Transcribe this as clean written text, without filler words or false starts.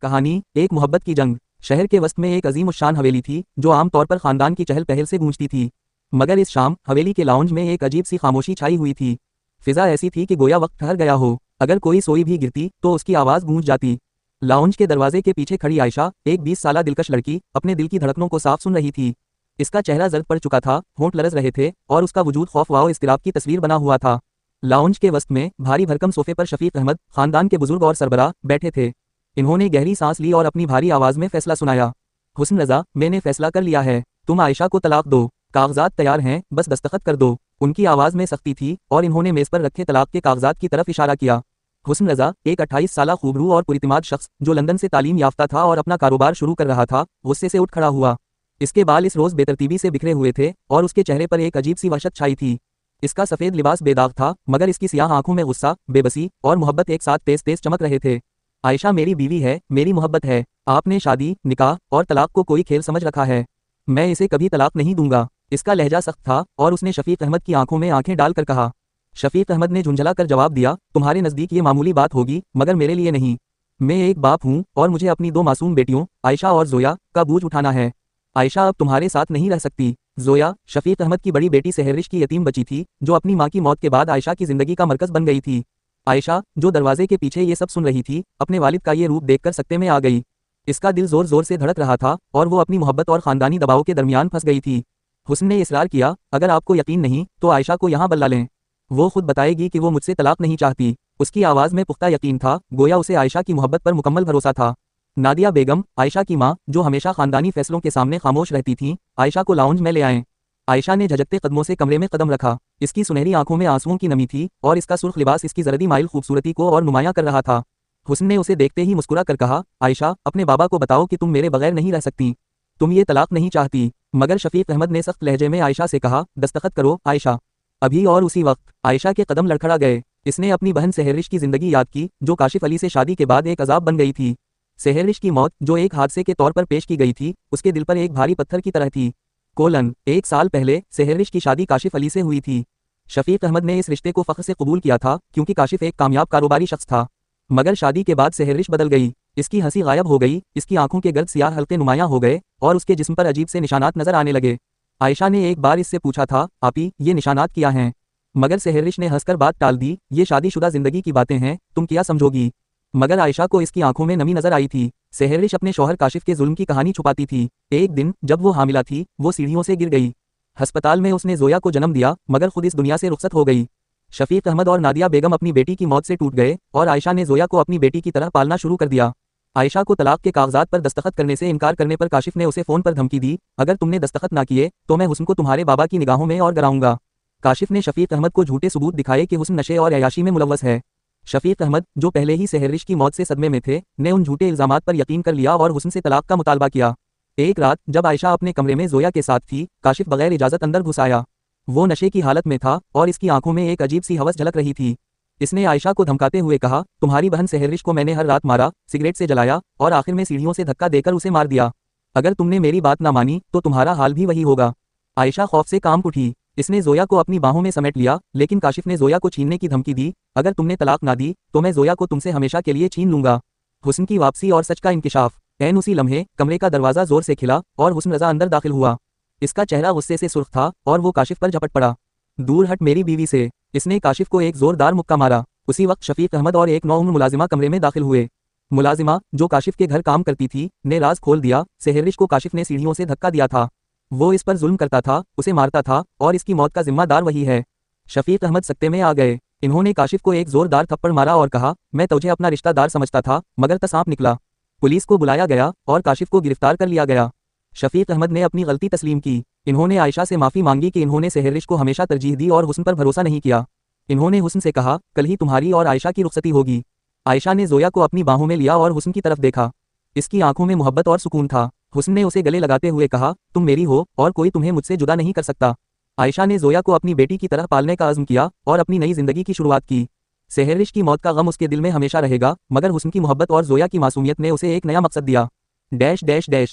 कहानी एक मोहब्बत की जंग। शहर के वस्त में एक अजीम उशान हवेली थी जो आमतौर पर खानदान की चहल पहल से गूंजती थी। मगर इस शाम हवेली के लाउंज में एक अजीब सी खामोशी छाई हुई थी। फिजा ऐसी थी कि गोया वक्त ठहर गया हो, अगर कोई सोई भी गिरती तो उसकी आवाज़ गूंज जाती। लाउंज के दरवाजे के पीछे खड़ी आयशा, एक 20 साला दिलकश लड़की, अपने दिल की धड़कनों को साफ सुन रही थी। इसका चेहरा जर्द पड़ चुका था, होंठ लरज रहे थे और उसका वजूद खौफ व इस्तिराब की तस्वीर बना हुआ था। लाउंज के वस्त में भारी भरकम सोफे पर शफीक अहमद, खानदान के बुजुर्ग और सरबराह, बैठे थे। इन्होंने गहरी सांस ली और अपनी भारी आवाज में फैसला सुनाया। हुस्न रजा, मैंने फैसला कर लिया है, तुम आयशा को तलाक दो। कागजात तैयार हैं, बस दस्तखत कर दो। उनकी आवाज में सख्ती थी और इन्होंने मेज पर रखे तलाक के कागजात की तरफ इशारा किया। हुस्न रजा, एक 28 साला खूबरू और पुरितिमाद शख्स जो लंदन से तालीम याफ्ता था और अपना कारोबार शुरू कर रहा था, गुस्से से उठ खड़ा हुआ। इसके बाल इस रोज बेतरतीबी से बिखरे हुए थे और उसके चेहरे पर एक अजीब सी वहशत छाई थी। इसका सफेद लिबास बेदाग था, मगर इसकी सियाह आंखों में गुस्सा, बेबसी और मोहब्बत एक साथ तेज तेज चमक रहे थे। आयशा मेरी बीवी है, मेरी मोहब्बत है। आपने शादी, निकाह और तलाक को कोई खेल समझ रखा है। मैं इसे कभी तलाक नहीं दूंगा। इसका लहजा सख्त था और उसने शफीक अहमद की आंखों में आंखें डालकर कहा। शफीक अहमद ने झुंझला कर जवाब दिया, तुम्हारे नजदीक ये मामूली बात होगी, मगर मेरे लिए नहीं। मैं एक बाप हूँ और मुझे अपनी 2 मासूम बेटियों, आयशा और जोया, का बोझ उठाना है। आयशा अब तुम्हारे साथ नहीं रह सकती। जोया, शफीक अहमद की बड़ी बेटी सहरिश की यतीम बची थी, जो अपनी मां की मौत के बाद आयशा की जिंदगी का मरकज बन गई थी। आयशा, जो दरवाजे के पीछे ये सब सुन रही थी, अपने वालिद का ये रूप देखकर सकते में आ गई। इसका दिल जोर जोर से धड़क रहा था और वो अपनी मोहब्बत और खानदानी दबाव के दरमियान फंस गई थी। हुस्न ने इसरार किया, अगर आपको यकीन नहीं तो आयशा को यहाँ बुला लें। वो खुद बताएगी कि वो मुझसे तलाक नहीं चाहती। उसकी आवाज़ में पुख्ता यकीन था, गोया उसे आयशा की मोहब्बत पर मुकम्मल भरोसा था। नादिया बेगम, आयशा की मां, जो हमेशा खानदानी फैसलों के सामने खामोश रहती थीं, आयशा को लाउंज में ले आए। आयशा ने झजकते कदमों से कमरे में कदम रखा। इसकी सुनहरी आंखों में आंसुओं की नमी थी और इसका सुर्ख लिबास इसकी जरदी माइल खूबसूरती को और नुमायां कर रहा था। हुस्न ने उसे देखते ही मुस्कुरा कर कहा, आयशा, अपने बाबा को बताओ कि तुम मेरे बगैर नहीं रह सकती। तुम ये तलाक नहीं चाहती। मगर शफीक अहमद ने सख्त लहजे में आयशा से कहा, दस्तखत करो आयशा। अभी और उसी वक्त आयशा के कदम लड़खड़ा गए। इसने अपनी बहन सहरिश की जिंदगी याद की, जो काशिफ अली से शादी के बाद एक अजाब बन गई थी। सहरिश की मौत, जो एक हादसे के तौर पर पेश की गई थी, उसके दिल पर एक भारी पत्थर की तरह थी। 1 साल पहले सहरिश की शादी काशिफ अली से हुई थी। शफीक अहमद ने इस रिश्ते को फख्र से कबूल किया था, क्योंकि काशिफ एक कामयाब कारोबारी शख्स था। मगर शादी के बाद सहरिश बदल गई। इसकी हंसी गायब हो गई, इसकी आंखों के गर्द सियाह हल्के नुमायां हो गए और उसके जिस्म पर अजीब से निशानात नजर आने लगे। आयशा ने एक बार इससे पूछा था, आपी, ये निशानात क्या हैं? मगर सहरिश ने हंसकर बात टाल दी, ये शादीशुदा जिंदगी की बातें हैं, तुम क्या समझोगी? मगर आयशा को इसकी आंखों में नमी नजर आई थी। सहरिश अपने शौहर काशिफ के जुल्म की कहानी छुपाती थी। एक दिन जब वो हामिला थी, वो सीढ़ियों से गिर गई। अस्पताल में उसने जोया को जन्म दिया, मगर खुद इस दुनिया से रुखसत हो गई। शफीक अहमद और नादिया बेगम अपनी बेटी की मौत से टूट गए और आयशा ने जोया को अपनी बेटी की तरह पालना शुरू कर दिया। आयशा को तलाक के कागजात पर दस्तखत करने से इनकार करने पर काशिफ ने उसे फोन पर धमकी दी, अगर तुमने दस्तखत ना किए तो मैं हुस्न को तुम्हारे बाबा की निगाहों में और गिराऊंगा। काशिफ ने शफीक अहमद को झूठे सबूत दिखाए कि हुस्न नशे और अयाशी में मुलव्वस है। शफीक अहमद, जो पहले ही सहरिश की मौत से सदमे में थे, ने उन झूठे इल्जामात पर यकीन कर लिया और हुस्न से तलाक का मुतालबा किया। एक रात जब आयशा अपने कमरे में जोया के साथ थी, काशिफ बगैर इजाजत अंदर घुस आया। वो नशे की हालत में था और इसकी आंखों में एक अजीब सी हवस झलक रही थी। इसने आयशा को धमकाते हुए कहा, तुम्हारी बहन सहरिश को मैंने हर रात मारा, सिगरेट से जलाया और आखिर में सीढ़ियों से धक्का देकर उसे मार दिया। अगर तुमने मेरी बात ना मानी तो तुम्हारा हाल भी वही होगा। आयशा खौफ से कांप उठी। इसने जोया को अपनी बाहों में समेट लिया, लेकिन काशिफ ने जोया को छीनने की धमकी दी, अगर तुमने तलाक ना दी तो मैं जोया को तुमसे हमेशा के लिए छीन लूंगा। हुस्न की वापसी और सच का इंकिशाफ। ऐन उसी लम्हे कमरे का दरवाजा जोर से खिला और हुस्न रजा अंदर दाखिल हुआ। इसका चेहरा गुस्से से सुर्ख था और वो काशिफ पर झपट पड़ा। दूर हट मेरी बीवी से। इसने काशिफ को एक जोरदार मुक्का मारा। उसी वक्त शफीक अहमद और एक नौउम्र मुलाजिमा कमरे में दाखिल हुए। मुलाजिमा, जो काशिफ के घर काम करती थी, ने राज खोल दिया, सहरिश को काशिफ ने सीढ़ियों से धक्का दिया था। वो इस पर जुल्म करता था, उसे मारता था और इसकी मौत का जिम्मेदार वही है। शफीक अहमद सकते में आ गए। इन्होंने काशिफ को एक जोरदार थप्पड़ मारा और कहा, मैं तुझे अपना रिश्तेदार समझता था, मगर तो सांप निकला। पुलिस को बुलाया गया और काशिफ को गिरफ्तार कर लिया गया। शफीक अहमद ने अपनी गलती तस्लीम की। इन्होंने आयशा से माफी मांगी कि इन्होंने सहरिश को हमेशा तरजीह दी और हुस्न पर भरोसा नहीं किया। इन्होंने हुस्न से कहा, कल ही तुम्हारी और आयशा की रुखसती होगी। आयशा ने जोया को अपनी बाहों में लिया और हुस्न की तरफ देखा। इसकी आंखों में मोहब्बत और सुकून था। हुस्न ने उसे गले लगाते हुए कहा, तुम मेरी हो और कोई तुम्हें मुझसे जुदा नहीं कर सकता। आयशा ने जोया को अपनी बेटी की तरह पालने का अज़्म किया और अपनी नई जिंदगी की शुरुआत की। सहरिश की मौत का गम उसके दिल में हमेशा रहेगा, मगर हुस्न की मोहब्बत और जोया की मासूमियत ने उसे एक नया मकसद दिया। Dash dash dash